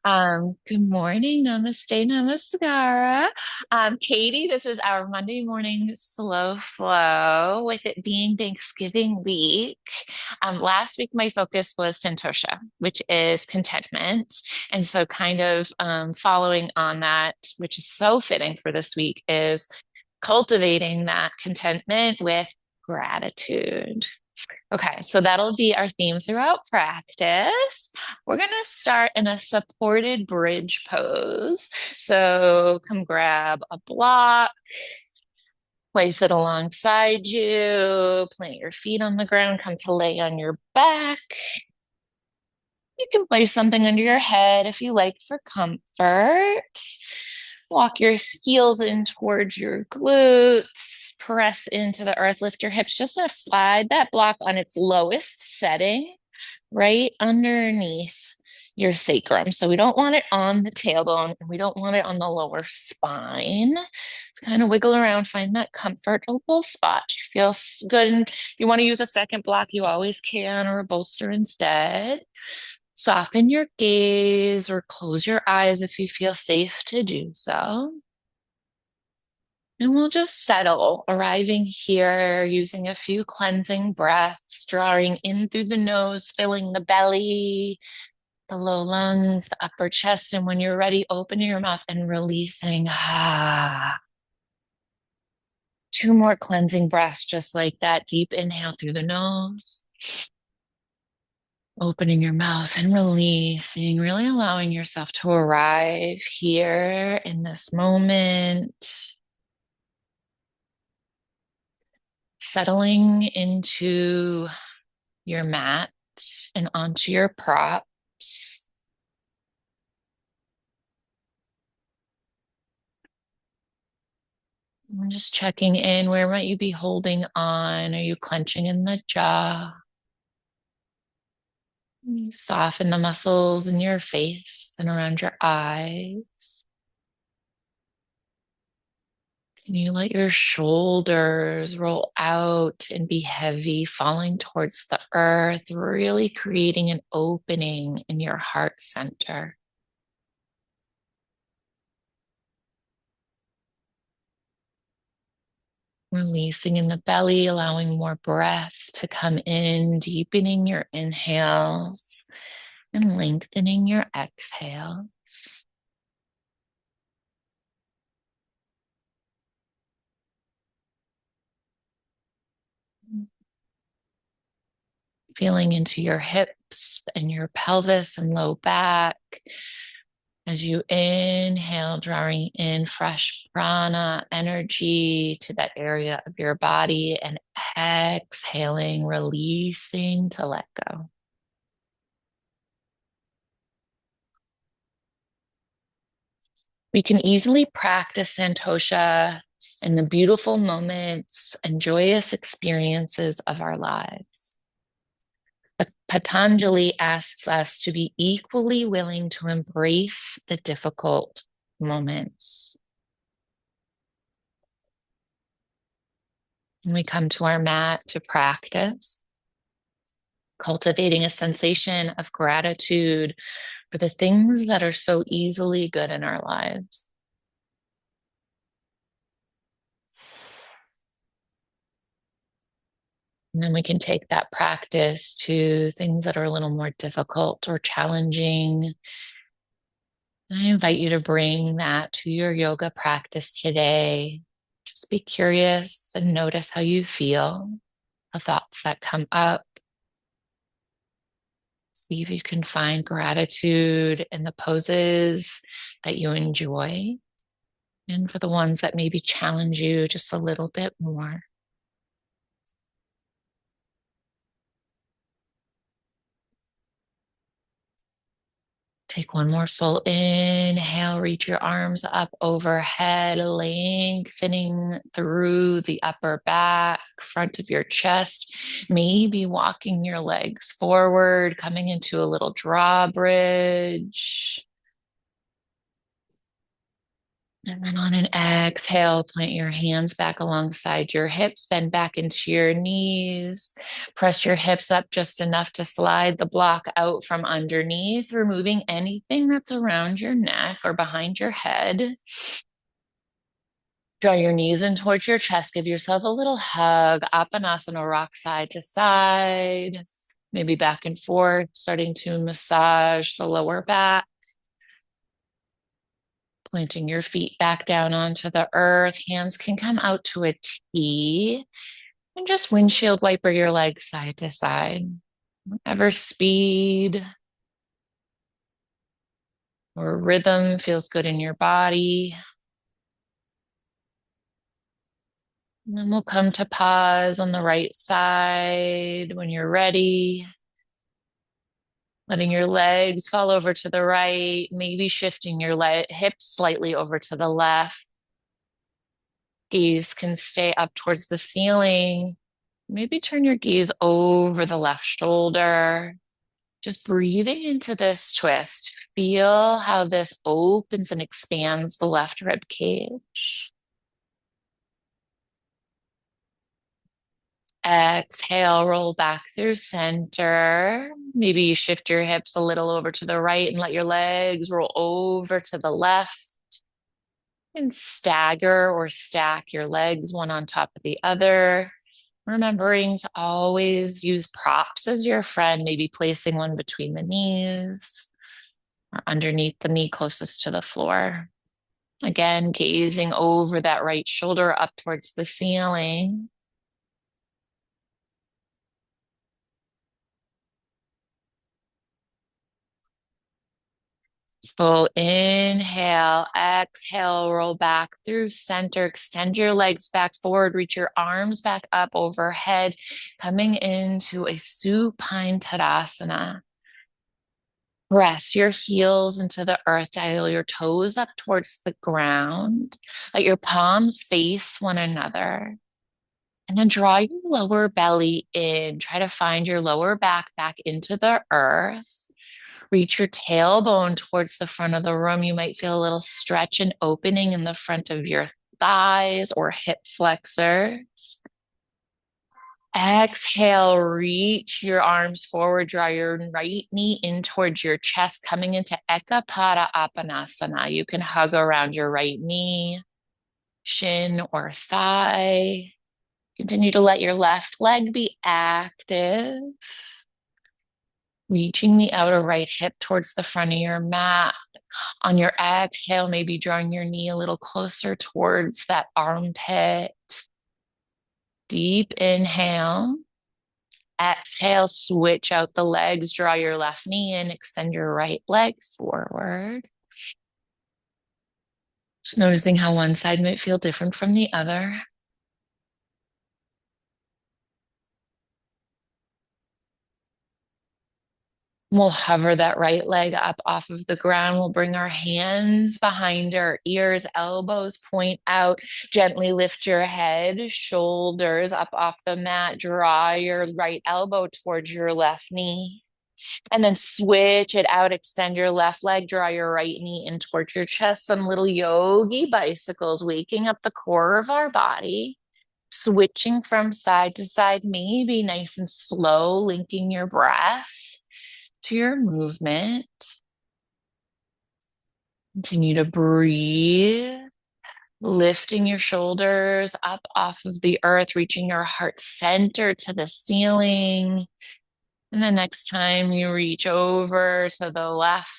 Good morning, namaste, namaskara. Katie, this is our Monday morning slow flow with it being Thanksgiving week. Last week, my focus was Santosha, which is contentment. And so, kind of following on that, which is so fitting for this week, is cultivating that contentment with gratitude. Okay, so that'll be our theme throughout practice. We're going to start in a supported bridge pose. So come grab a block, place it alongside you, plant your feet on the ground, come to lay on your back. You can place something under your head if you like for comfort. Walk your heels in towards your glutes. Press into the earth. Lift your hips just enough. Slide that block on its lowest setting right underneath your sacrum. So we don't want it on the tailbone and we don't want it on the lower spine. So kind of wiggle around, find that comfortable spot. You feel good. And if you want to use a second block, you always can, or a bolster instead. Soften your gaze or close your eyes if you feel safe to do so. And we'll just settle, arriving here using a few cleansing breaths, drawing in through the nose, filling the belly, the low lungs, the upper chest. And when you're ready, open your mouth and releasing. Ah. Two more cleansing breaths, just like that. Deep inhale through the nose. Opening your mouth and releasing, really allowing yourself to arrive here in this moment, settling into your mat and onto your props. I'm just checking in. Where might you be holding on? Are you clenching in the jaw? You soften the muscles in your face and around your eyes. Can you let your shoulders roll out and be heavy, falling towards the earth, really creating an opening in your heart center? Releasing in the belly, allowing more breath to come in, deepening your inhales and lengthening your exhale. Feeling into your hips and your pelvis and low back. As you inhale, drawing in fresh prana energy to that area of your body, and exhaling, releasing to let go. We can easily practice Santosha in the beautiful moments and joyous experiences of our lives. But Patanjali asks us to be equally willing to embrace the difficult moments. When we come to our mat to practice, cultivating a sensation of gratitude for the things that are so easily good in our lives. And then we can take that practice to things that are a little more difficult or challenging. And I invite you to bring that to your yoga practice today. Just be curious and notice how you feel, the thoughts that come up. See if you can find gratitude in the poses that you enjoy, and for the ones that maybe challenge you just a little bit more. Take one more full inhale, reach your arms up overhead, lengthening through the upper back, front of your chest, maybe walking your legs forward, coming into a little drawbridge. And then on an exhale, plant your hands back alongside your hips, bend back into your knees, press your hips up just enough to slide the block out from underneath, removing anything that's around your neck or behind your head. Draw your knees in towards your chest. Give yourself a little hug. Apanasana, rock side to side, maybe back and forth, starting to massage the lower back. Planting your feet back down onto the earth. Hands can come out to a T. And just windshield wiper your legs side to side. Whatever speed or rhythm feels good in your body. And then we'll come to pause on the right side when you're ready. Letting your legs fall over to the right, maybe shifting your hips slightly over to the left. Gaze can stay up towards the ceiling. Maybe turn your gaze over the left shoulder. Just breathing into this twist. Feel how this opens and expands the left rib cage. Exhale, roll back through center. Maybe you shift your hips a little over to the right and let your legs roll over to the left. And stagger or stack your legs one on top of the other. Remembering to always use props as your friend, maybe placing one between the knees or underneath the knee closest to the floor. Again, gazing over that right shoulder up towards the ceiling. Full inhale, exhale, roll back through center, extend your legs back forward, reach your arms back up overhead, coming into a supine Tadasana. Press your heels into the earth, dial your toes up towards the ground. Let your palms face one another. And then draw your lower belly in. Try to find your lower back into the earth. Reach your tailbone towards the front of the room. You might feel a little stretch and opening in the front of your thighs or hip flexors. Exhale, reach your arms forward, draw your right knee in towards your chest, coming into Ekapada Apanasana. You can hug around your right knee, shin, or thigh. Continue to let your left leg be active. Reaching the outer right hip towards the front of your mat. On your exhale, maybe drawing your knee a little closer towards that armpit. Deep inhale. Exhale, switch out the legs, draw your left knee in, extend your right leg forward. Just noticing how one side might feel different from the other. We'll hover that right leg up off of the ground. We'll bring our hands behind our ears, elbows point out. Gently lift your head, shoulders up off the mat. Draw your right elbow towards your left knee. And then switch it out, extend your left leg, draw your right knee in towards your chest. Some little yogi bicycles, waking up the core of our body. Switching from side to side, maybe nice and slow, linking your breath to your movement. Continue to breathe, lifting your shoulders up off of the earth, reaching your heart center to the ceiling. And the next time you reach over to the left,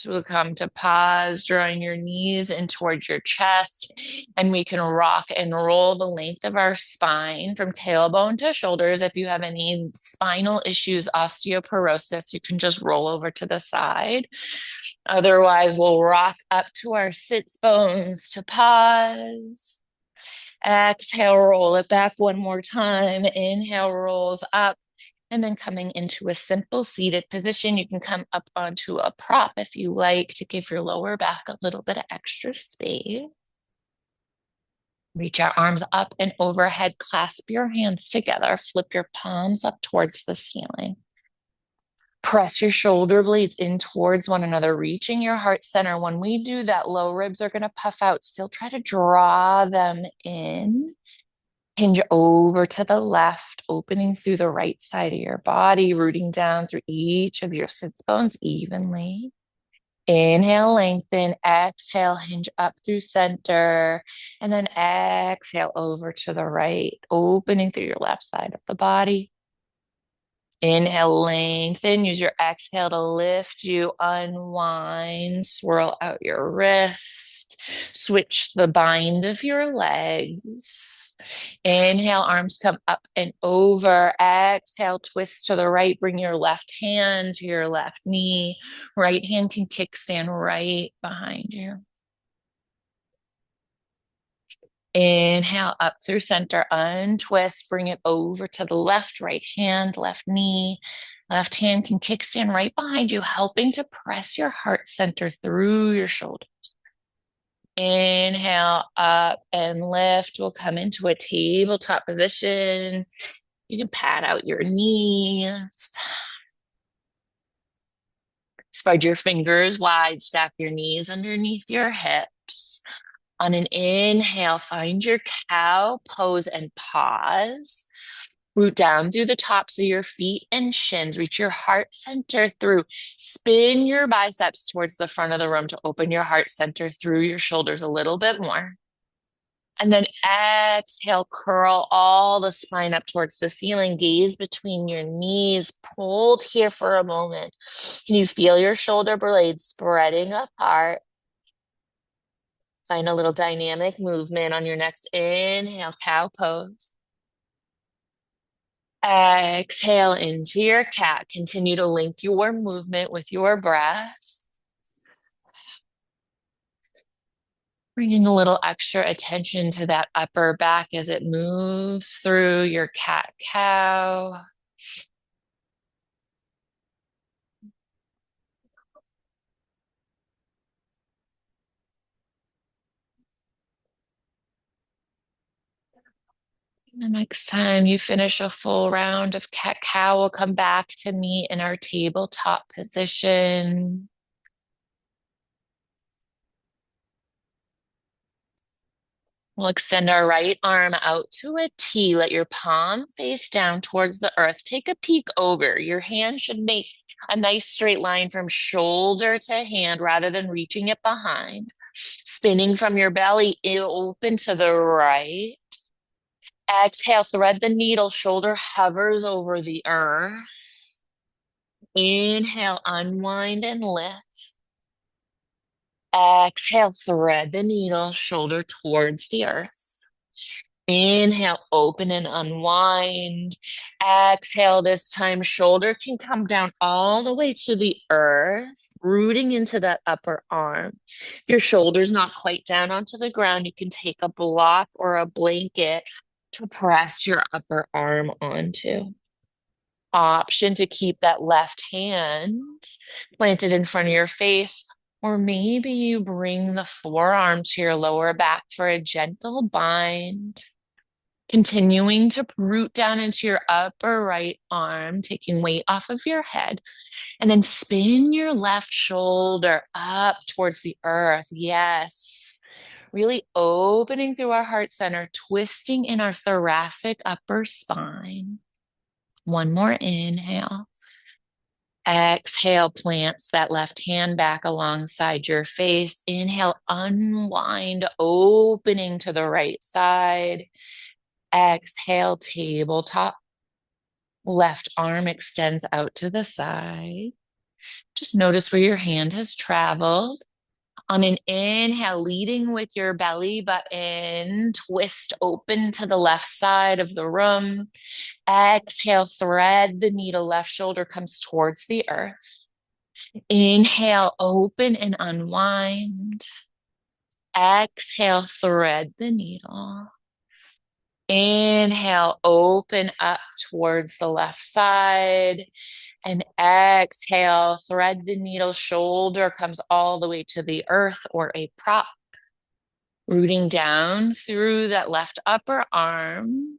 we'll come to pause, drawing your knees in towards your chest. And we can rock and roll the length of our spine from tailbone to shoulders. If you have any spinal issues, osteoporosis, you can just roll over to the side. Otherwise, we'll rock up to our sits bones to pause. Exhale, roll it back one more time. Inhale, rolls up. And then coming into a simple seated position, you can come up onto a prop if you like to give your lower back a little bit of extra space. Reach our arms up and overhead, clasp your hands together, flip your palms up towards the ceiling. Press your shoulder blades in towards one another, reaching your heart center. When we do that, low ribs are going to puff out. Still try to draw them in. Hinge over to the left, opening through the right side of your body, rooting down through each of your sits bones evenly. Inhale, lengthen. Exhale, hinge up through center. And then exhale over to the right, opening through your left side of the body. Inhale, lengthen. Use your exhale to lift you, unwind, swirl out your wrist, switch the bind of your legs. Inhale, arms come up and over. Exhale, twist to the right. Bring your left hand to your left knee. Right hand can kickstand right behind you. Inhale up through center, untwist, bring it over to the left, right hand, left knee. Left hand can kickstand right behind you, helping to press your heart center through your shoulders. Inhale up and lift. We'll come into a tabletop position. You can pat out your knees. Spread your fingers wide, stack your knees underneath your hips. On an inhale, find your cow pose and pause. Root down through the tops of your feet and shins. Reach your heart center through. Spin your biceps towards the front of the room to open your heart center through your shoulders a little bit more. And then exhale, curl all the spine up towards the ceiling. Gaze between your knees. Hold here for a moment. Can you feel your shoulder blades spreading apart? Find a little dynamic movement on your next inhale, cow pose. Exhale into your cat. Continue to link your movement with your breath. Bringing a little extra attention to that upper back as it moves through your cat-cow. The next time you finish a full round of cat-cow, we'll come back to meet in our tabletop position. We'll extend our right arm out to a T. Let your palm face down towards the earth. Take a peek over. Your hand should make a nice straight line from shoulder to hand rather than reaching it behind. Spinning from your belly, open to the right. Exhale, thread the needle. Shoulder hovers over the earth. Inhale, unwind and lift. Exhale, thread the needle, shoulder towards the earth. Inhale, open and unwind. Exhale, this time shoulder can come down all the way to the earth, rooting into that upper arm. If your shoulder's not quite down onto the ground, you can take a block or a blanket to press your upper arm onto. Option to keep that left hand planted in front of your face, or maybe you bring the forearm to your lower back for a gentle bind. Continuing to root down into your upper right arm, taking weight off of your head, and then spin your left shoulder up towards the earth. Yes. Really opening through our heart center, twisting in our thoracic upper spine. One more inhale. Exhale, plants that left hand back alongside your face. Inhale, unwind, opening to the right side. Exhale, tabletop. Left arm extends out to the side. Just notice where your hand has traveled. On an inhale, leading with your belly button, twist open to the left side of the room. Exhale, thread the needle, left shoulder comes towards the earth. Inhale, open and unwind. Exhale, thread the needle. Inhale, open up towards the left side. And exhale, thread the needle, shoulder comes all the way to the earth or a prop. Rooting down through that left upper arm.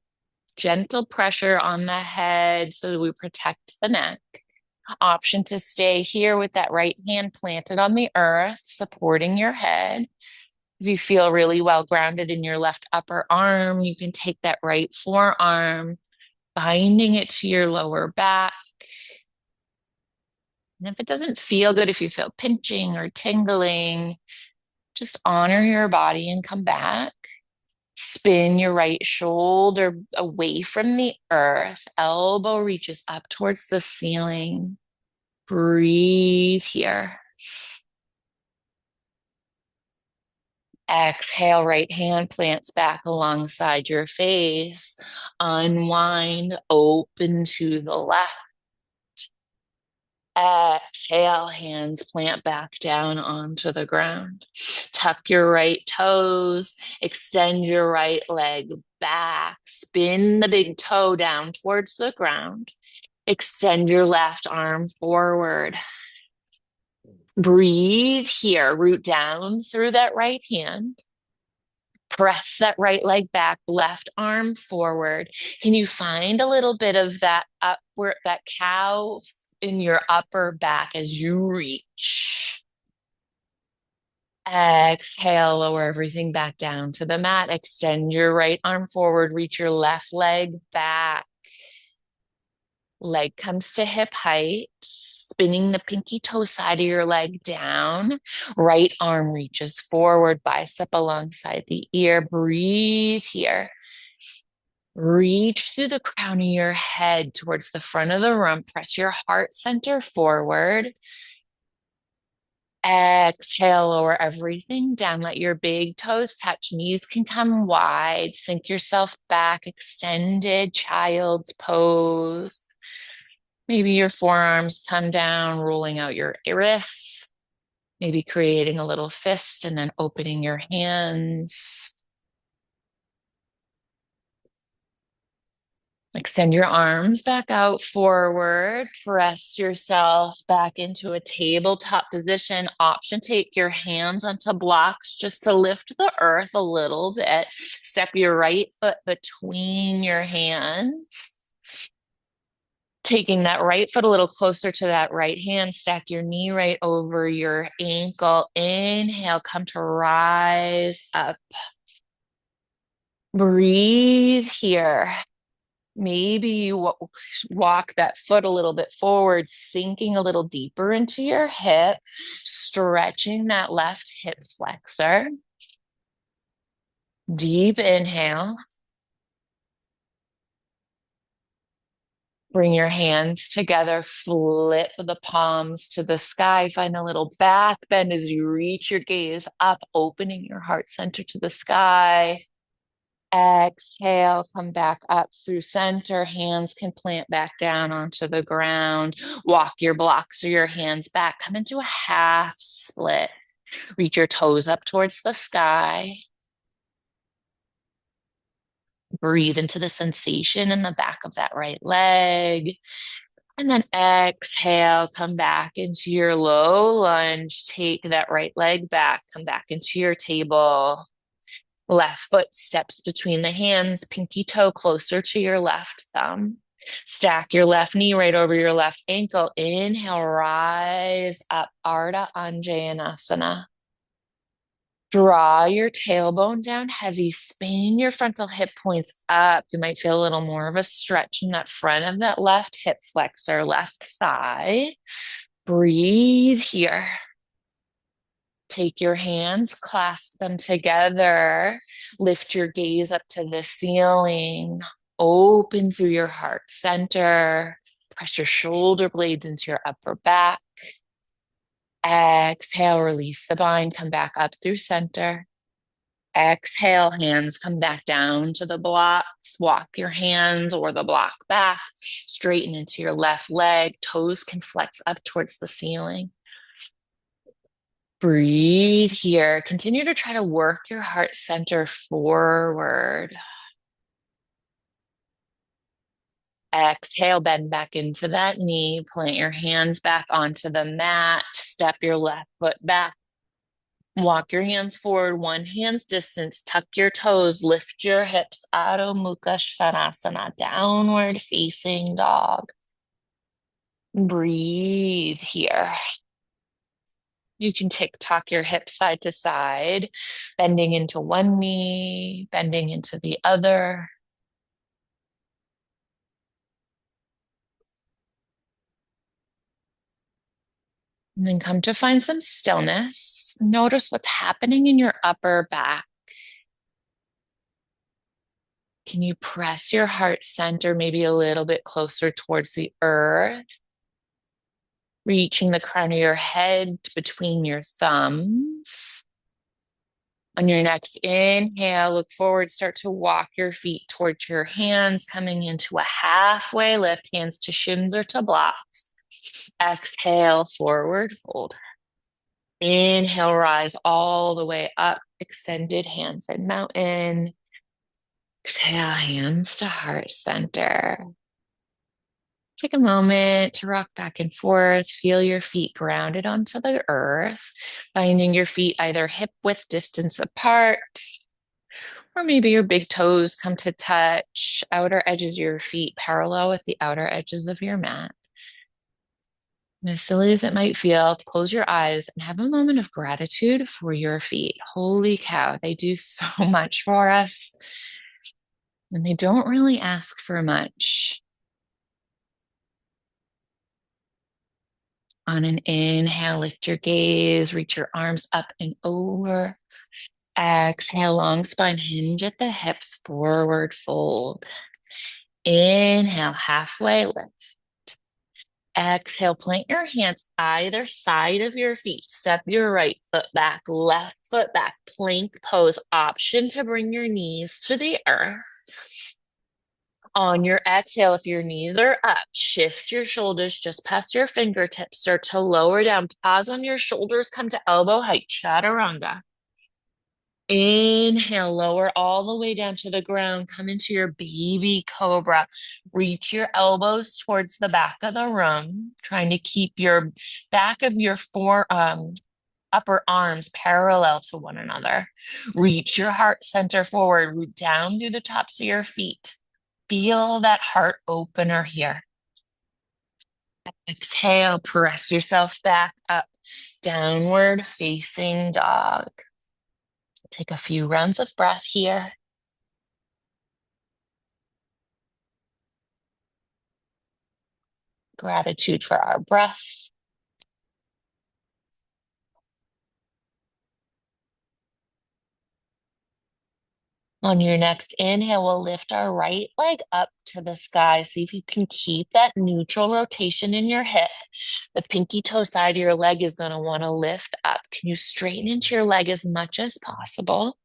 Gentle pressure on the head so that we protect the neck. Option to stay here with that right hand planted on the earth, supporting your head. If you feel really well grounded in your left upper arm, you can take that right forearm, binding it to your lower back. And if it doesn't feel good, if you feel pinching or tingling, just honor your body and come back. Spin your right shoulder away from the earth. Elbow reaches up towards the ceiling. Breathe here. Exhale, right hand plants back alongside your face. Unwind, open to the left. Exhale, hands plant back down onto the ground. Tuck your right toes, extend your right leg back, spin the big toe down towards the ground. Extend your left arm forward. Breathe here, root down through that right hand. Press that right leg back, left arm forward. Can you find a little bit of that upward, that cow in your upper back as you reach? Exhale, lower everything back down to the mat. Extend your right arm forward, reach your left leg back. Leg comes to hip height, spinning the pinky toe side of your leg down. Right arm reaches forward, bicep alongside the ear. Breathe here. Reach through the crown of your head towards the front of the room. Press your heart center forward. Exhale, lower everything down. Let your big toes touch. Knees can come wide. Sink yourself back. Extended child's pose. Maybe your forearms come down, rolling out your wrists. Maybe creating a little fist and then opening your hands. Extend your arms back out forward. Press yourself back into a tabletop position. Option, take your hands onto blocks just to lift the earth a little bit. Step your right foot between your hands. Taking that right foot a little closer to that right hand, stack your knee right over your ankle. Inhale, come to rise up. Breathe here. Maybe you walk that foot a little bit forward, sinking a little deeper into your hip, stretching that left hip flexor. Deep inhale. Bring your hands together, flip the palms to the sky. Find a little back bend as you reach your gaze up, opening your heart center to the sky. Exhale, come back up through center. Hands can plant back down onto the ground. Walk your blocks or your hands back. Come into a half split. Reach your toes up towards the sky. Breathe into the sensation in the back of that right leg. And then exhale, come back into your low lunge. Take that right leg back, come back into your table. Left foot steps between the hands, pinky toe closer to your left thumb. Stack your left knee right over your left ankle. Inhale, rise up, Ardha Anjayanasana. Draw your tailbone down heavy. Spin your frontal hip points up. You might feel a little more of a stretch in that front of that left hip flexor, left thigh. Breathe here. Take your hands, clasp them together. Lift your gaze up to the ceiling. Open through your heart center. Press your shoulder blades into your upper back. Exhale, release the bind, come back up through center. Exhale, hands come back down to the blocks. Walk your hands or the block back. Straighten into your left leg. Toes can flex up towards the ceiling. Breathe here. Continue to try to work your heart center forward. Exhale, bend back into that knee. Plant your hands back onto the mat. Step your left foot back. Walk your hands forward, one hand's distance. Tuck your toes. Lift your hips. Adho Mukha Svanasana, downward facing dog. Breathe here. You can tick-tock your hips side to side, bending into one knee, bending into the other. And then come to find some stillness. Notice what's happening in your upper back. Can you press your heart center maybe a little bit closer towards the earth? Reaching the crown of your head between your thumbs. On your next inhale, look forward, start to walk your feet towards your hands, coming into a halfway lift, hands to shins or to blocks. Exhale, forward fold. Inhale, rise all the way up, extended hands and mountain. Exhale, hands to heart center. Take a moment to rock back and forth. Feel your feet grounded onto the earth, finding your feet either hip width distance apart, or maybe your big toes come to touch, outer edges of your feet parallel with the outer edges of your mat. And as silly as it might feel, close your eyes and have a moment of gratitude for your feet. Holy cow, they do so much for us, and they don't really ask for much. On an inhale, lift your gaze, reach your arms up and over. Exhale, long spine, hinge at the hips, forward fold. Inhale, halfway lift. Exhale, plant your hands either side of your feet. Step your right foot back, left foot back, plank pose. Option to bring your knees to the earth. On your exhale, if your knees are up, shift your shoulders just past your fingertips. Start to lower down. Pause on your shoulders, come to elbow height, chaturanga. Inhale, lower all the way down to the ground. Come into your baby cobra. Reach your elbows towards the back of the room, trying to keep your back of your upper arms parallel to one another. Reach your heart center forward, root down through the tops of your feet. Feel that heart opener here. Exhale, press yourself back up, downward facing dog. Take a few rounds of breath here. Gratitude for our breath. On your next inhale, we'll lift our right leg up to the sky. See if you can keep that neutral rotation in your hip. The pinky toe side of your leg is going to want to lift up. Can you straighten into your leg as much as possible?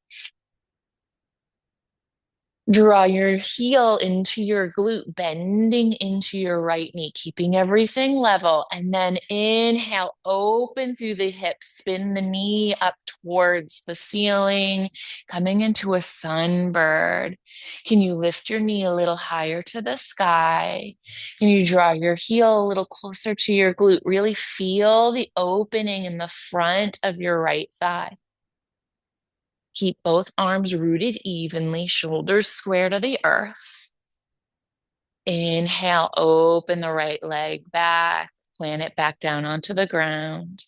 Draw your heel into your glute, bending into your right knee, keeping everything level. And then inhale, open through the hips, spin the knee up towards the ceiling, coming into a sunbird. Can you lift your knee a little higher to the sky? Can you draw your heel a little closer to your glute? Really feel the opening in the front of your right thigh. Keep both arms rooted evenly, shoulders square to the earth. Inhale, open the right leg back, plant it back down onto the ground.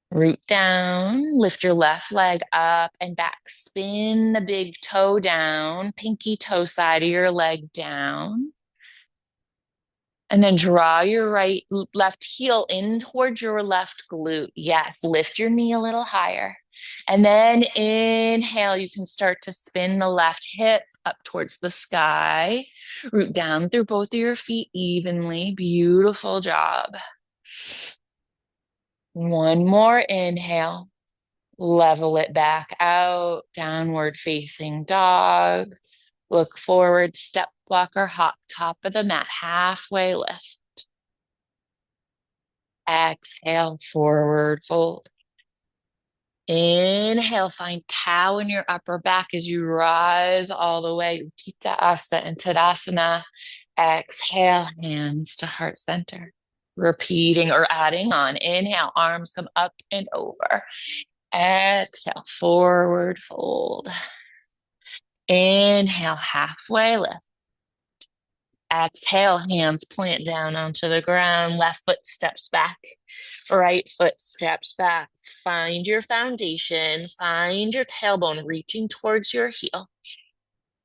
Root down, lift your left leg up and back. Spin the big toe down, pinky toe side of your leg down. And then draw your left heel in towards your left glute. Yes, lift your knee a little higher. And then inhale, you can start to spin the left hip up towards the sky. Root down through both of your feet evenly. Beautiful job. One more inhale. Level it back out. Downward facing dog. Look forward, step block or hop, top of the mat, halfway lift. Exhale, forward fold. Inhale, find cow in your upper back as you rise all the way. Utthita Asta and Tadasana. Exhale, hands to heart center. Repeating or adding on. Inhale, arms come up and over. Exhale, forward fold. Inhale, halfway lift. Exhale, hands plant down onto the ground. Left foot steps back. Right foot steps back. Find your foundation. Find your tailbone reaching towards your heel.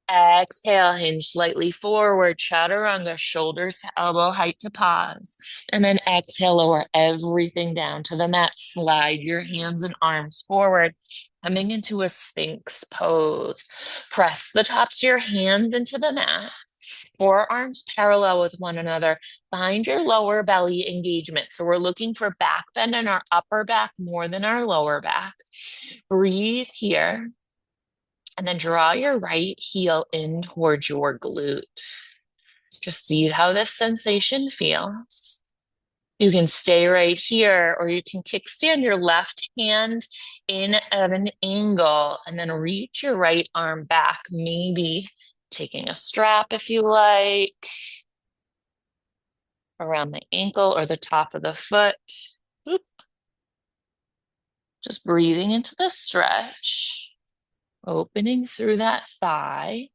Exhale, hinge slightly forward, chaturanga, shoulders to elbow height to pause. And then exhale, lower everything down to the mat. Slide your hands and arms forward, coming into a Sphinx pose. Press the tops of your hands into the mat. Forearms parallel with one another. Find your lower belly engagement. So we're looking for back bend in our upper back more than our lower back. Breathe here. And then draw your right heel in towards your glute. Just see how this sensation feels. You can stay right here, or you can kickstand your left hand in at an angle and then reach your right arm back, maybe taking a strap if you like, around the ankle or the top of the foot. Oop. Just breathing into the stretch. Opening through that thigh.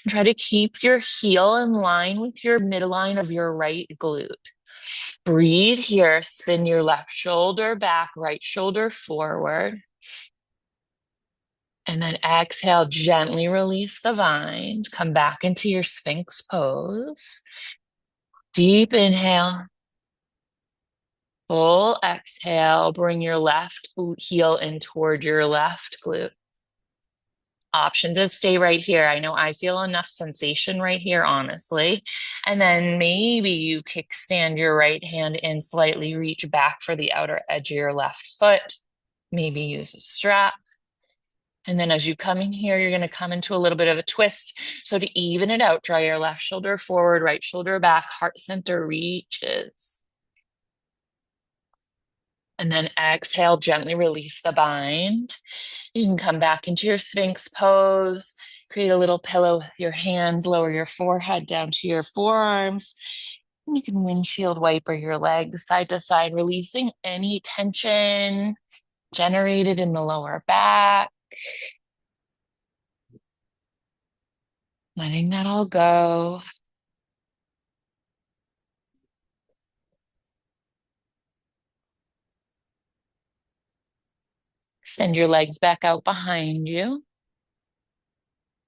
And try to keep your heel in line with your midline of your right glute. Breathe here. Spin your left shoulder back, right shoulder forward. And then exhale, gently release the vine. Come back into your Sphinx pose. Deep inhale. Full exhale. Bring your left heel in toward your left glute. Option to stay right here. I know I feel enough sensation right here, honestly. And then maybe you kickstand your right hand and slightly reach back for the outer edge of your left foot. Maybe use a strap. And then as you come in here, you're going to come into a little bit of a twist. So to even it out, draw your left shoulder forward, right shoulder back, heart center reaches. And then exhale, gently release the bind. You can come back into your Sphinx pose, create a little pillow with your hands, lower your forehead down to your forearms. And you can windshield wiper your legs side to side, releasing any tension generated in the lower back. Letting that all go. Extend your legs back out behind you.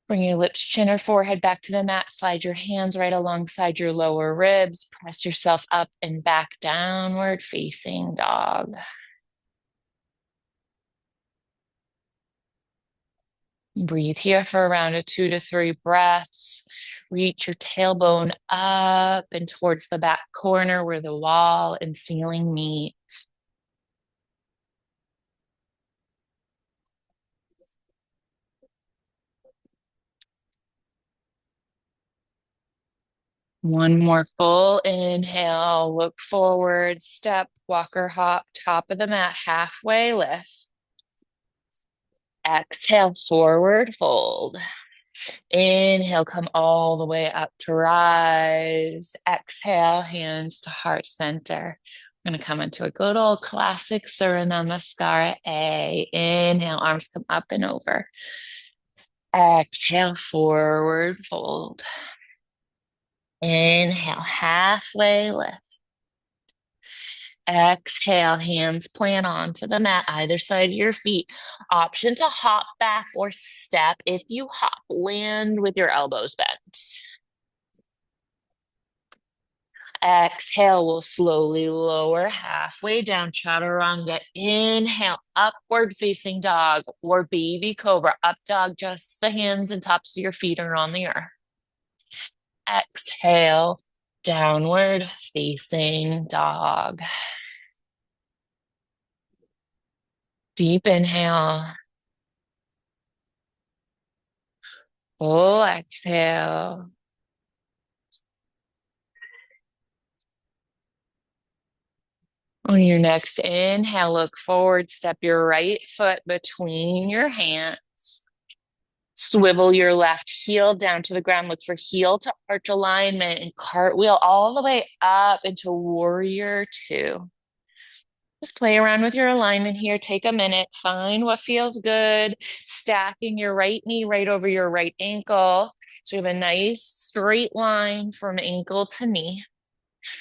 Bring your lips, chin, or forehead back to the mat. Slide your hands right alongside your lower ribs. Press yourself up and back, downward facing dog. Breathe here for around a 2 to 3 breaths. Reach your tailbone up and towards the back corner where the wall and ceiling meet. One more full inhale. Look forward, step, walker hop, top of the mat, halfway lift. Exhale, forward fold. Inhale, come all the way up to rise. Exhale, hands to heart center. We're going to come into a good old classic Surya Namaskara A. Inhale, arms come up and over. Exhale, forward fold. Inhale, halfway lift. Exhale, hands plant onto the mat, either side of your feet. Option to hop back or step. If you hop, land with your elbows bent. Exhale, we'll slowly lower halfway down, chaturanga. Inhale, upward facing dog or baby cobra. Up dog, just the hands and tops of your feet are on the earth. Exhale, downward facing dog. Deep inhale. Full exhale. On your next inhale, look forward, step your right foot between your hands. Swivel your left heel down to the ground. Look for heel to arch alignment and cartwheel all the way up into warrior two. Just play around with your alignment here. Take a minute, find what feels good. Stacking your right knee right over your right ankle. So you have a nice straight line from ankle to knee.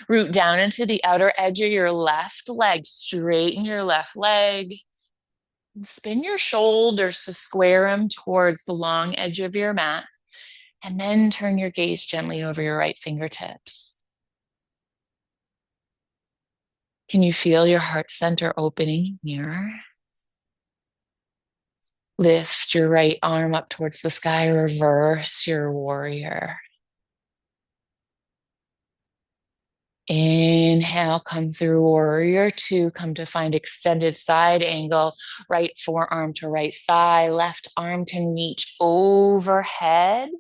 Root down into the outer edge of your left leg. Straighten your left leg. Spin your shoulders to square them towards the long edge of your mat. And then turn your gaze gently over your right fingertips. Can you feel your heart center opening here? Lift your right arm up towards the sky, reverse your warrior. Inhale, come through warrior two, come to find extended side angle, right forearm to right thigh, left arm can reach overhead.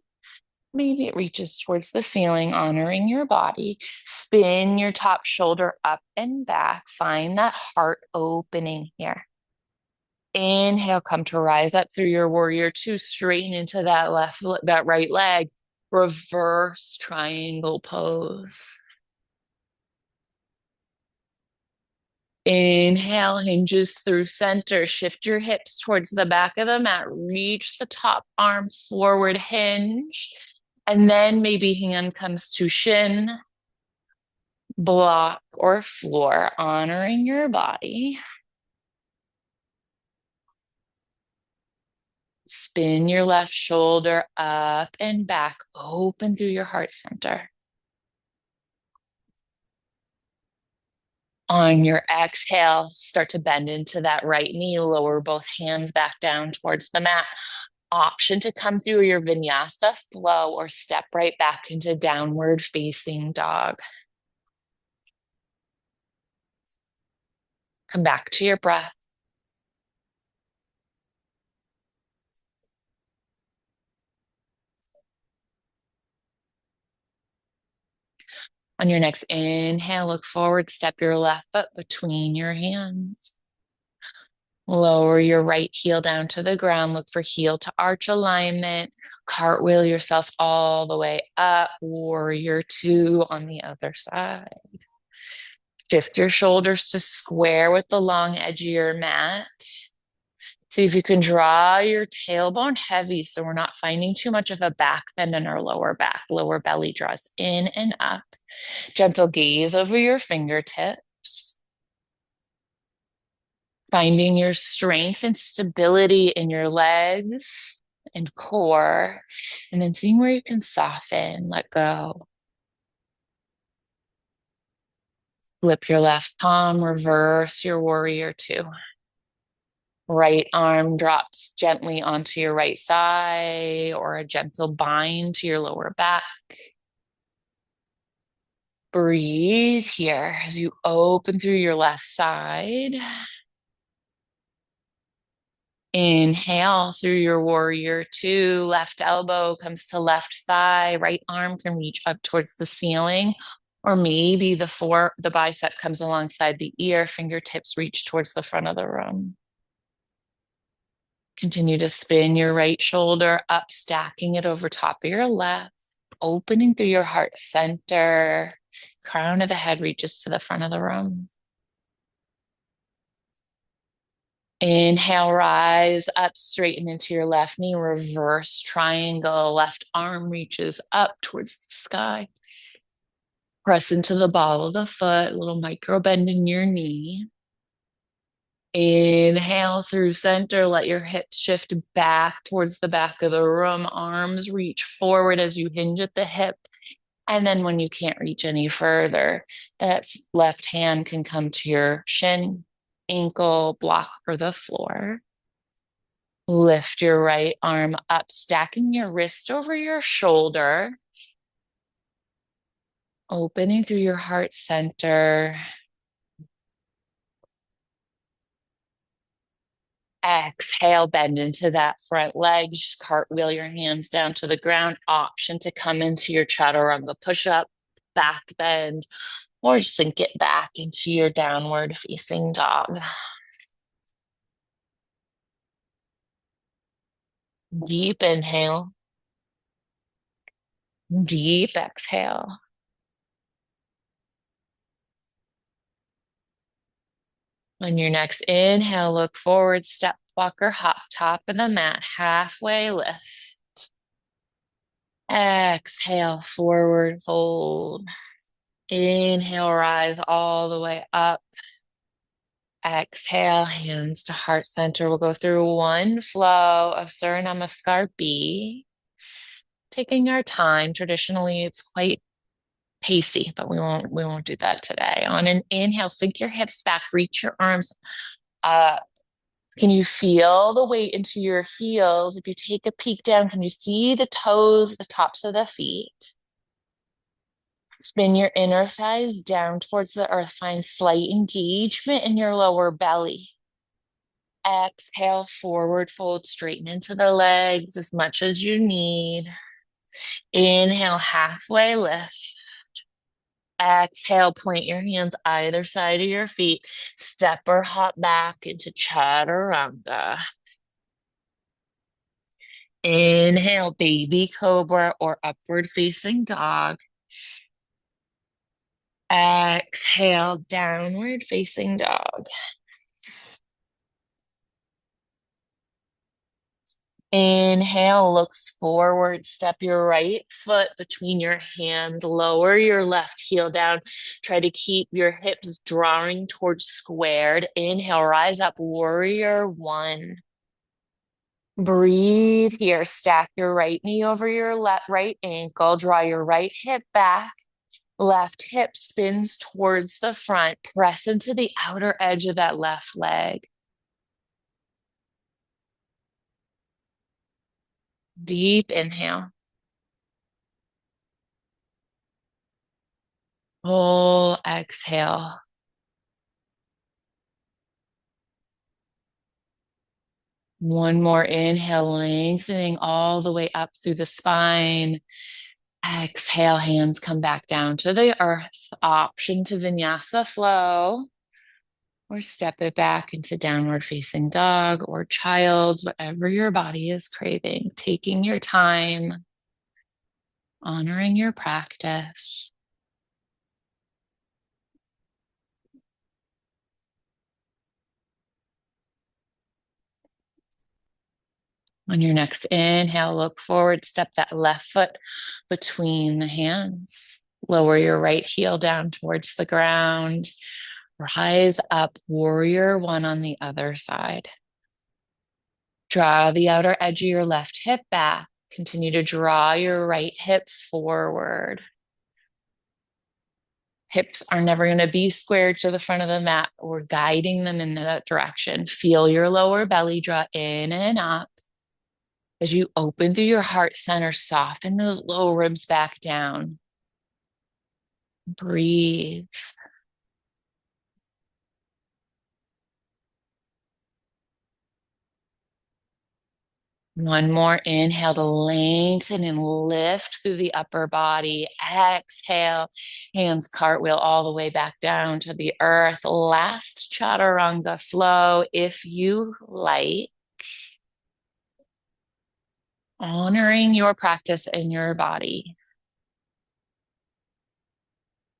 Maybe it reaches towards the ceiling, honoring your body. Spin your top shoulder up and back. Find that heart opening here. Inhale, come to rise up through your warrior two, straighten into that right leg. Reverse triangle pose. Inhale, hinges through center. Shift your hips towards the back of the mat. Reach the top arm forward, hinge. And then maybe hand comes to shin, block, or floor, honoring your body. Spin your left shoulder up and back, open through your heart center. On your exhale, start to bend into that right knee, lower both hands back down towards the mat. Option to come through your vinyasa flow or step right back into downward facing dog. Come back to your breath. On your next inhale, look forward, step your left foot between your hands. Lower your right heel down to the ground. Look for heel to arch alignment. Cartwheel yourself all the way up. Warrior two on the other side. Shift your shoulders to square with the long edge of your mat. See if you can draw your tailbone heavy so we're not finding too much of a back bend in our lower back. Lower belly draws in and up. Gentle gaze over your fingertips. Finding your strength and stability in your legs and core, and then seeing where you can soften, let go. Flip your left palm, reverse your warrior two. Right arm drops gently onto your right thigh or a gentle bind to your lower back. Breathe here as you open through your left side. Inhale through your warrior two, left elbow comes to left thigh, right arm can reach up towards the ceiling, or maybe the bicep comes alongside the ear, fingertips reach towards the front of the room. Continue to spin your right shoulder up, stacking it over top of your left, opening through your heart center. Crown of the head reaches to the front of the room. Inhale, rise up, straighten into your left knee, reverse triangle, left arm reaches up towards the sky. Press into the ball of the foot, a little micro bend in your knee. Inhale through center, let your hips shift back towards the back of the room. Arms reach forward as you hinge at the hip. And then when you can't reach any further, that left hand can come to your shin, ankle, block, or the floor. Lift your right arm up, stacking your wrist over your shoulder. Opening through your heart center. Exhale, bend into that front leg. Just cartwheel your hands down to the ground. Option to come into your chaturanga push-up, back bend, or just sink it back into your downward facing dog. Deep inhale. Deep exhale. On your next inhale, look forward, step, walker, hop, top of the mat, halfway lift. Exhale, forward fold. Inhale, rise all the way up. Exhale, hands to heart center. We'll go through one flow of Surya Namaskar B. Taking our time. Traditionally, it's quite pacey, but we won't do that today. On an inhale, sink your hips back, reach your arms up. Can you feel the weight into your heels? If you take a peek down, can you see the toes, the tops of the feet? Spin your inner thighs down towards the earth. Find slight engagement in your lower belly. Exhale, forward fold, straighten into the legs as much as you need. Inhale, halfway lift. Exhale, point your hands either side of your feet. Step or hop back into chaturanga. Inhale, baby cobra or upward facing dog. Exhale, downward facing dog. Inhale, looks forward. Step your right foot between your hands. Lower your left heel down. Try to keep your hips drawing towards squared. Inhale, rise up, warrior one. Breathe here. Stack your right knee over your left right ankle. Draw your right hip back. Left hip spins towards the front. Press into the outer edge of that left leg. Deep inhale. Full exhale. One more inhale, lengthening all the way up through the spine. Exhale, hands come back down to the earth. Option to vinyasa flow, or step it back into downward facing dog or child, whatever your body is craving. Taking your time, honoring your practice. On your next inhale, look forward, step that left foot between the hands. Lower your right heel down towards the ground. Rise up, warrior one on the other side. Draw the outer edge of your left hip back. Continue to draw your right hip forward. Hips are never going to be squared to the front of the mat. We're guiding them in that direction. Feel your lower belly draw in and up. As you open through your heart center, soften those low ribs back down. Breathe. One more inhale to lengthen and lift through the upper body. Exhale, hands cartwheel all the way back down to the earth. Last chaturanga flow, if you like. Honoring your practice in your body.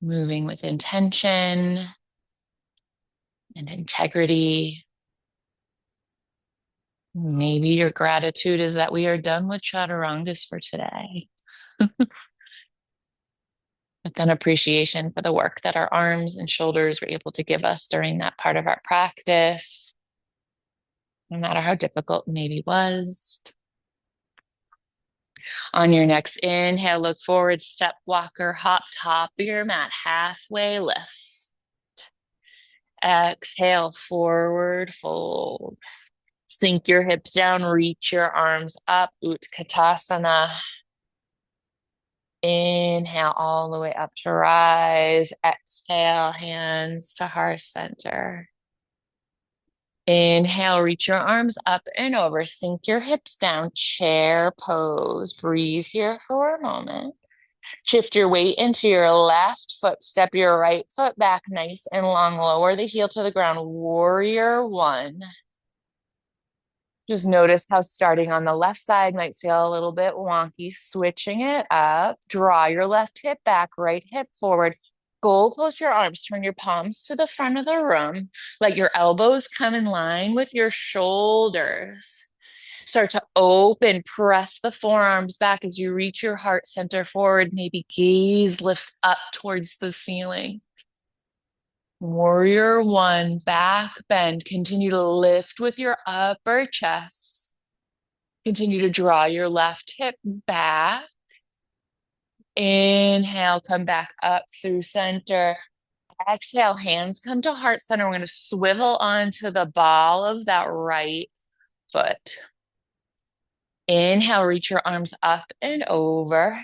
Moving with intention and integrity. Maybe your gratitude is that we are done with chaturangas for today. But then appreciation for the work that our arms and shoulders were able to give us during that part of our practice, no matter how difficult it maybe was. On your next inhale, look forward, step walker, hop top of your mat, halfway lift. Exhale, forward fold. Sink your hips down, reach your arms up, Utkatasana. Inhale all the way up to rise. Exhale, hands to heart center. Inhale, reach your arms up and over. Sink your hips down, chair pose. Breathe here for a moment. Shift your weight into your left foot. Step your right foot back nice and long. Lower the heel to the ground. Warrior one. Just notice how starting on the left side might feel a little bit wonky. Switching it up. Draw your left hip back, right hip forward. Goal close your arms, turn your palms to the front of the room. Let your elbows come in line with your shoulders. Start to open, press the forearms back as you reach your heart center forward. Maybe gaze lifts up towards the ceiling. Warrior one, back bend. Continue to lift with your upper chest. Continue to draw your left hip back. Inhale, come back up through center. Exhale, hands come to heart center. We're going to swivel onto the ball of that right foot. Inhale, reach your arms up and over.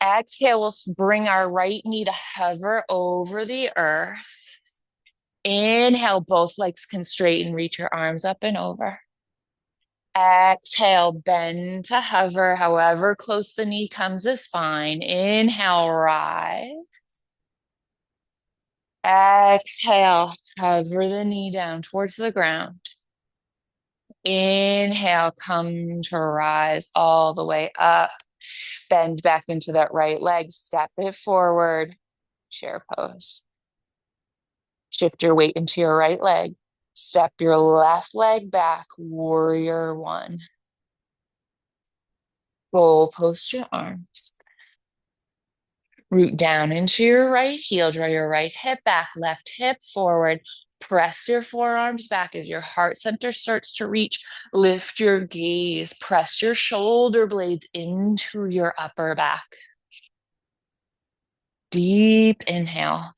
Exhale, we'll bring our right knee to hover over the earth. Inhale, both legs can straighten, reach your arms up and over. Exhale, bend to hover, however close the knee comes is fine. Inhale, rise. Exhale, hover the knee down towards the ground. Inhale, come to rise all the way up. Bend back into that right leg, step it forward, chair pose. Shift your weight into your right leg. Step your left leg back, warrior one. Roll, post your arms. Root down into your right heel, draw your right hip back, left hip forward. Press your forearms back as your heart center starts to reach. Lift your gaze, press your shoulder blades into your upper back. Deep inhale.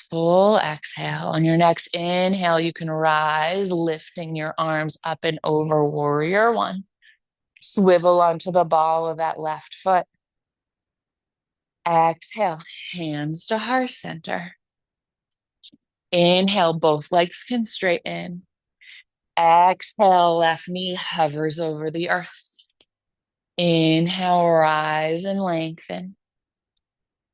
Full exhale. On your next inhale, you can rise, lifting your arms up and over, warrior one. Swivel onto the ball of that left foot. Exhale, hands to heart center. Inhale, both legs can straighten. Exhale, left knee hovers over the earth. Inhale, rise and lengthen.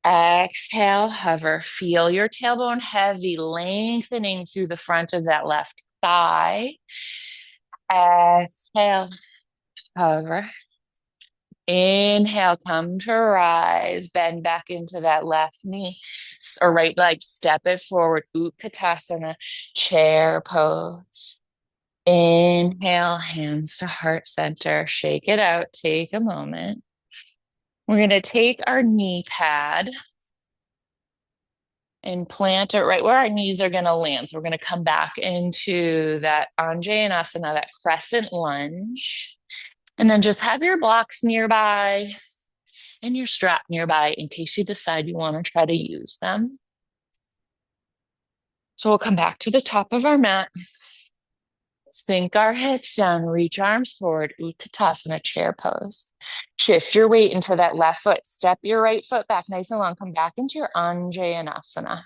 Exhale, hover. Feel your tailbone heavy, lengthening through the front of that left thigh. Exhale, hover. Inhale, come to rise. Bend back into that left knee or right leg. Step it forward. Utkatasana, chair pose. Inhale, hands to heart center. Shake it out. Take a moment. We're going to take our knee pad and plant it right where our knees are going to land. So we're going to come back into that Anjaneyasana, that crescent lunge. And then just have your blocks nearby and your strap nearby in case you decide you want to try to use them. So we'll come back to the top of our mat. Sink our hips down, reach arms forward, Utkatasana, chair pose. Shift your weight into that left foot. Step your right foot back nice and long. Come back into your Anjaneyasana.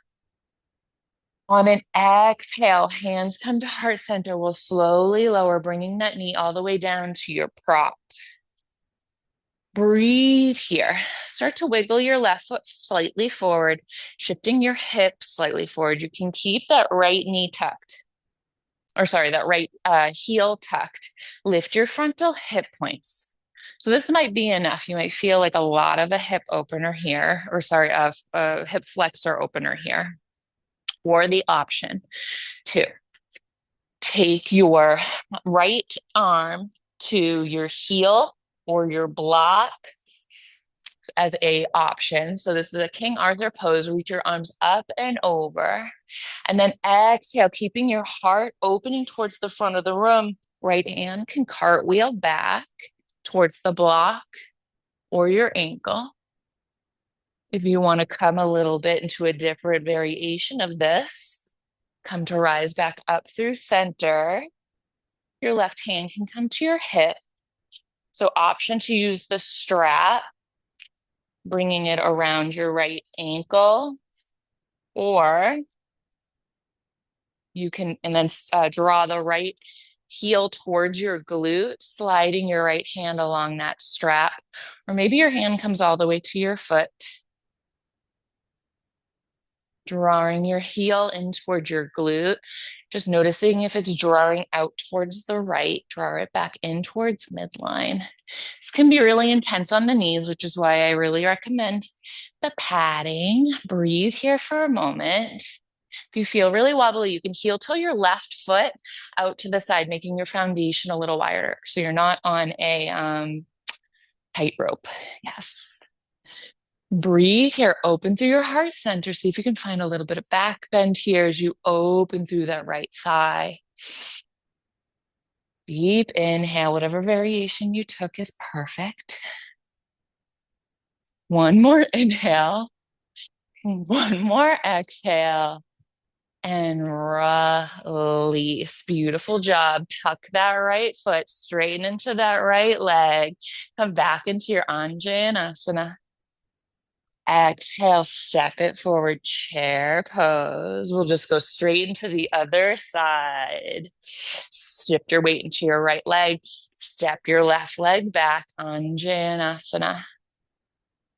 On an exhale, hands come to heart center. We'll slowly lower, bringing that knee all the way down to your prop. Breathe here. Start to wiggle your left foot slightly forward, shifting your hips slightly forward. You can keep that right knee tucked. That right heel tucked. Lift your frontal hip points. So this might be enough. You might feel like a lot of a hip opener here, a hip flexor opener here. Or the option to take your right arm to your heel or your block as a option. So this is a King Arthur pose. Reach your arms up and over. And then exhale, keeping your heart opening towards the front of the room. Right hand can cartwheel back towards the block or your ankle. If you want to come a little bit into a different variation of this, come to rise back up through center. Your left hand can come to your hip. So option to use the strap, bringing it around your right ankle, or you can, and then draw the right heel towards your glute, sliding your right hand along that strap, or maybe your hand comes all the way to your foot. drawing your heel in towards your glute. Just noticing if it's drawing out towards the right, draw it back in towards midline. This can be really intense on the knees, which is why I really recommend the padding. Breathe here for a moment. If you feel really wobbly, you can heel toe your left foot out to the side, making your foundation a little wider. So you're not on a tightrope. Yes. Breathe here, open through your heart center. See if you can find a little bit of back bend here as you open through that right thigh. Deep inhale, whatever variation you took is perfect. One more inhale, one more exhale, and release. Beautiful job. Tuck that right foot straight into that right leg. Come back into your Anjaneyasana. Exhale, step it forward, chair pose. We'll just go straight into the other side. Shift your weight into your right leg. Step your left leg back, Anjaneyasana.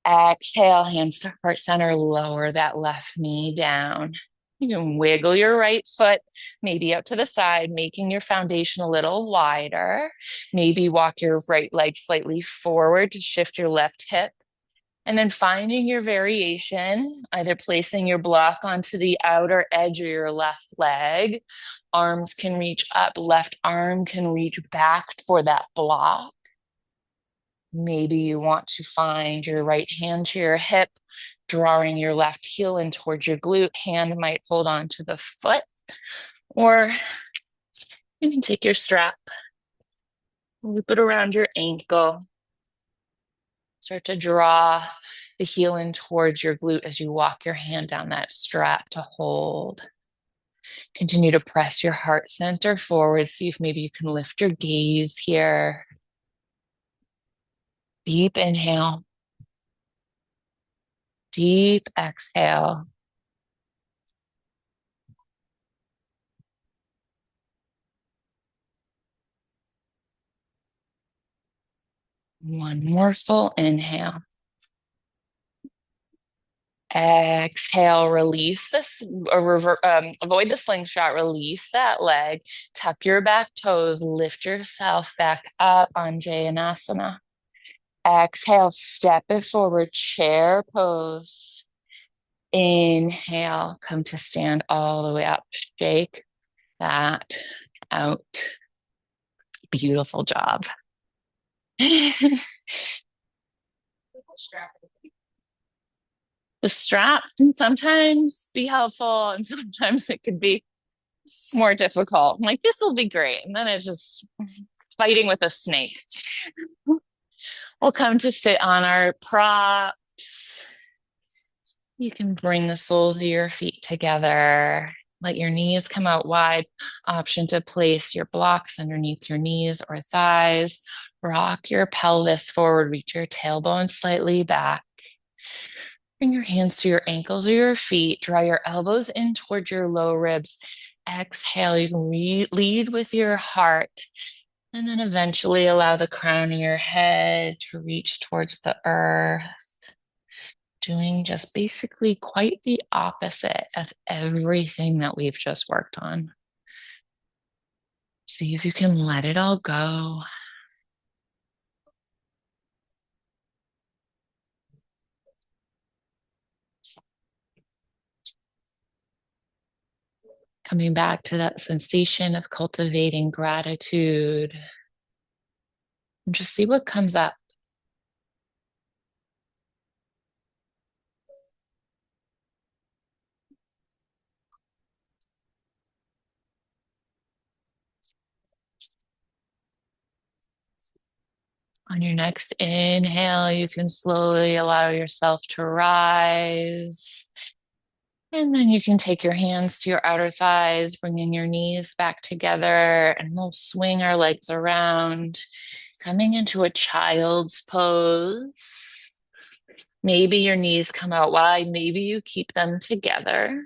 Exhale, hands to heart center, lower that left knee down. You can wiggle your right foot, maybe out to the side, making your foundation a little wider. Maybe walk your right leg slightly forward to shift your left hip. And then finding your variation, either placing your block onto the outer edge of your left leg. Arms can reach up, left arm can reach back for that block. Maybe you want to find your right hand to your hip, drawing your left heel in towards your glute. Hand might hold on to the foot, or you can take your strap, loop it around your ankle. Start to draw the heel in towards your glute as you walk your hand down that strap to hold. Continue to press your heart center forward. See if maybe you can lift your gaze here. Deep inhale. Deep exhale. One more full inhale. Exhale, release this, or avoid the slingshot, release that leg, tuck your back toes, lift yourself back up, Anjaneyasana. Exhale, step it forward, chair pose. Inhale, come to stand all the way up. Shake that out. Beautiful job. The strap can sometimes be helpful, and sometimes it could be more difficult. I'm like, this will be great. And then it's just fighting with a snake. We'll come to sit on our props. You can bring the soles of your feet together. Let your knees come out wide. Option to place your blocks underneath your knees or thighs. Rock your pelvis forward. Reach your tailbone slightly back. Bring your hands to your ankles or your feet. Draw your elbows in towards your low ribs. Exhale, you can lead with your heart. And then eventually allow the crown of your head to reach towards the earth. Doing just basically quite the opposite of everything that we've just worked on. See if you can let it all go. Coming back to that sensation of cultivating gratitude. And just see what comes up. On your next inhale, you can slowly allow yourself to rise. And then you can take your hands to your outer thighs, bringing your knees back together, and we'll swing our legs around, coming into a child's pose. Maybe your knees come out wide. Maybe you keep them together.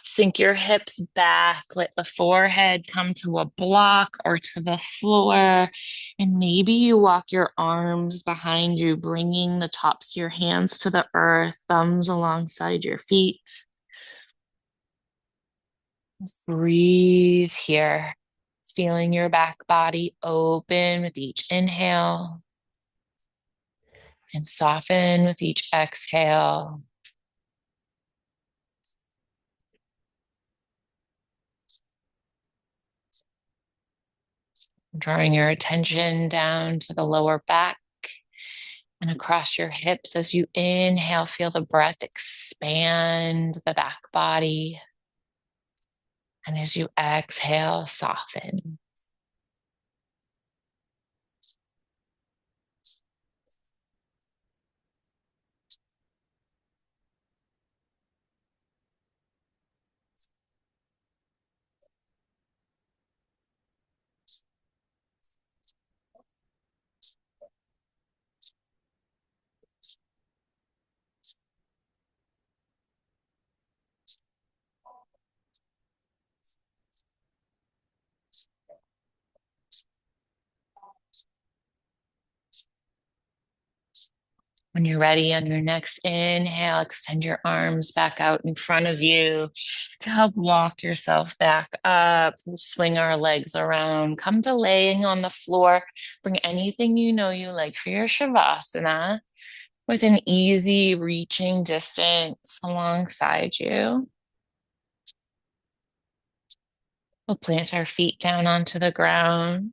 Sink your hips back. Let the forehead come to a block or to the floor. And maybe you walk your arms behind you, bringing the tops of your hands to the earth, thumbs alongside your feet. Just breathe here, feeling your back body open with each inhale and soften with each exhale. Drawing your attention down to the lower back and across your hips as you inhale, feel the breath expand the back body. And as you exhale, soften. When you're ready on your next inhale, extend your arms back out in front of you to help walk yourself back up. We'll swing our legs around. Come to laying on the floor. Bring anything you know you like for your Shavasana within easy reaching distance alongside you. We'll plant our feet down onto the ground.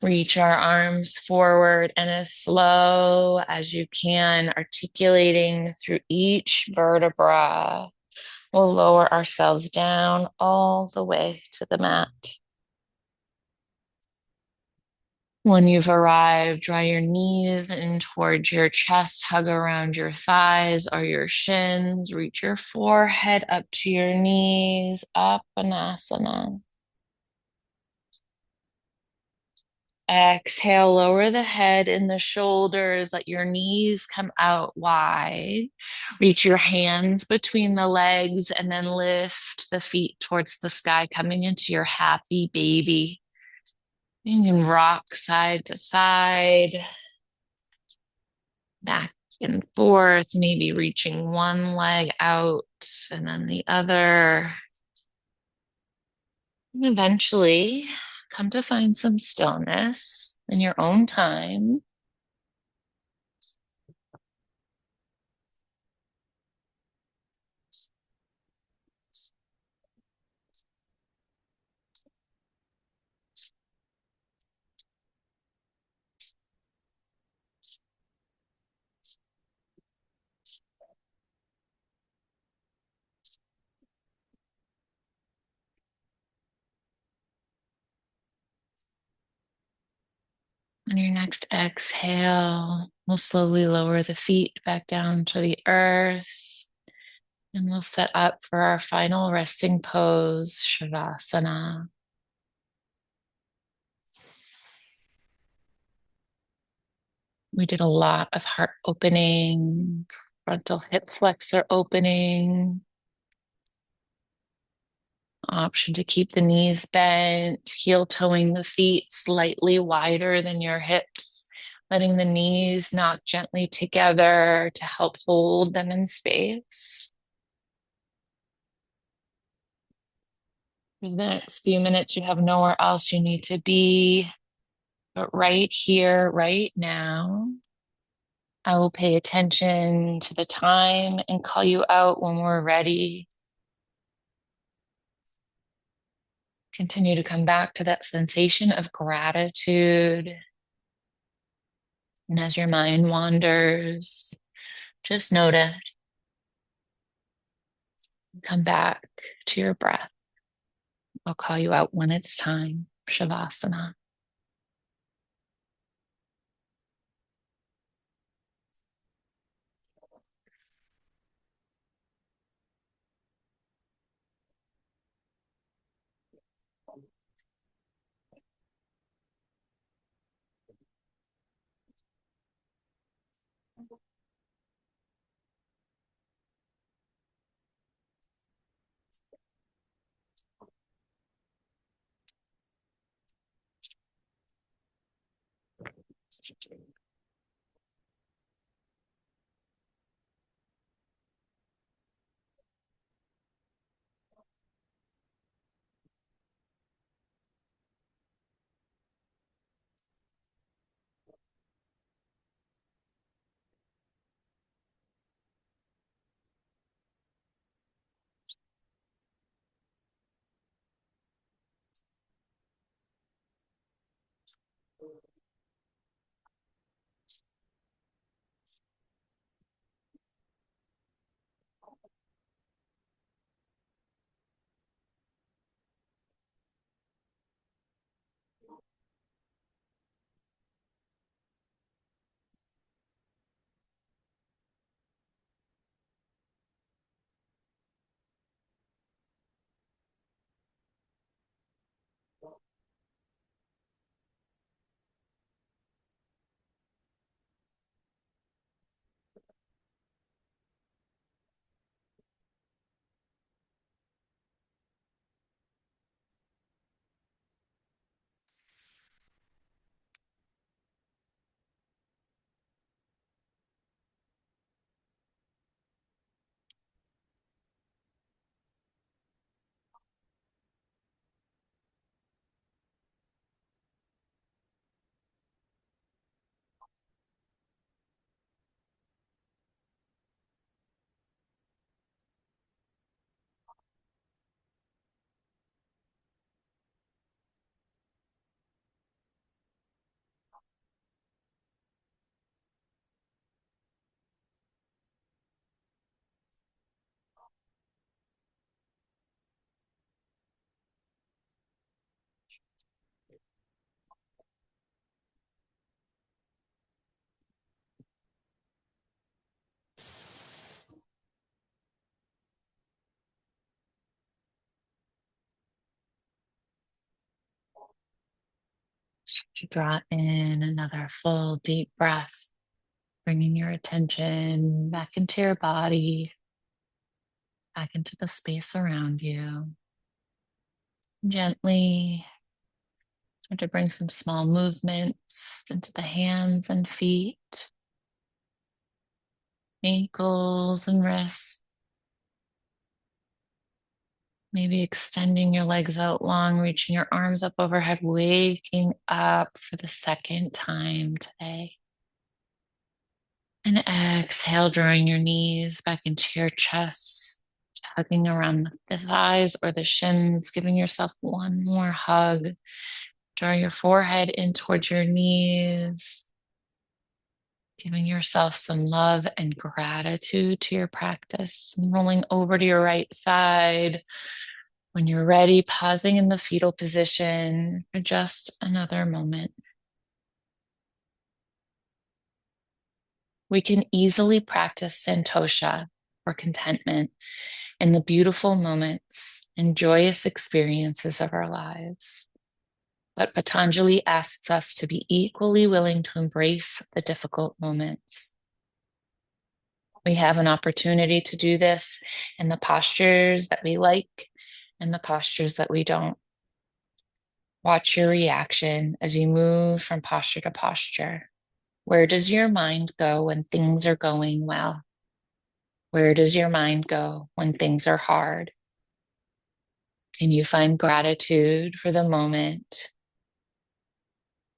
Reach our arms forward and as slow as you can, articulating through each vertebra. We'll lower ourselves down all the way to the mat. When you've arrived, draw your knees in towards your chest, hug around your thighs or your shins, reach your forehead up to your knees, Apanasana. Exhale, lower the head and the shoulders, let your knees come out wide. Reach your hands between the legs and then lift the feet towards the sky, coming into your happy baby. You can rock side to side, back and forth, maybe reaching one leg out and then the other. And eventually, come to find some stillness in your own time. On your next exhale, we'll slowly lower the feet back down to the earth and we'll set up for our final resting pose, Shavasana. We did a lot of heart opening, frontal hip flexor opening. Option to keep the knees bent, heel toeing the feet slightly wider than your hips, letting the knees knock gently together to help hold them in space. For the next few minutes, you have nowhere else you need to be, but right here, right now. I will pay attention to the time and call you out when we're ready. Continue to come back to that sensation of gratitude. And as your mind wanders, just notice, come back to your breath. I'll call you out when it's time. Shavasana. Draw in another full deep breath, bringing your attention back into your body, back into the space around you. Gently start to bring some small movements into the hands and feet, ankles and wrists. Maybe extending your legs out long, reaching your arms up overhead, waking up for the second time today. And exhale, drawing your knees back into your chest, hugging around the thighs or the shins, giving yourself one more hug. Draw your forehead in towards your knees, giving yourself some love and gratitude to your practice. And rolling over to your right side. When you're ready, pausing in the fetal position for just another moment. We can easily practice santosha, or contentment, in the beautiful moments and joyous experiences of our lives. But Patanjali asks us to be equally willing to embrace the difficult moments. We have an opportunity to do this in the postures that we like and the postures that we don't. Watch your reaction as you move from posture to posture. Where does your mind go when things are going well? Where does your mind go when things are hard? Can you find gratitude for the moment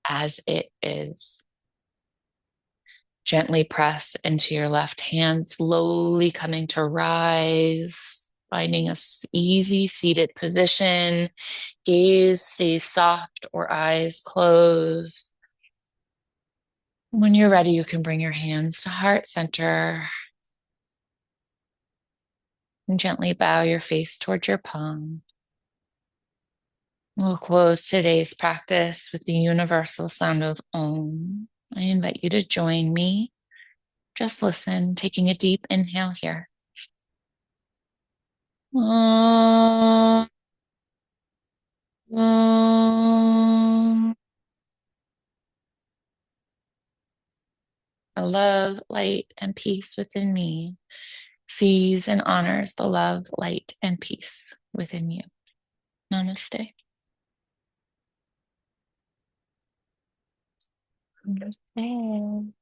as it is? Gently press into your left hand, slowly coming to rise, finding a easy seated position. Gaze stays soft or eyes closed. When you're ready, you can bring your hands to heart center and gently bow your face towards your palm. We'll close today's practice with the universal sound of Om. I invite you to join me. Just listen, taking a deep inhale here. Om, Om. The love, light, and peace within me sees and honors the love, light, and peace within you. Namaste. Namaste.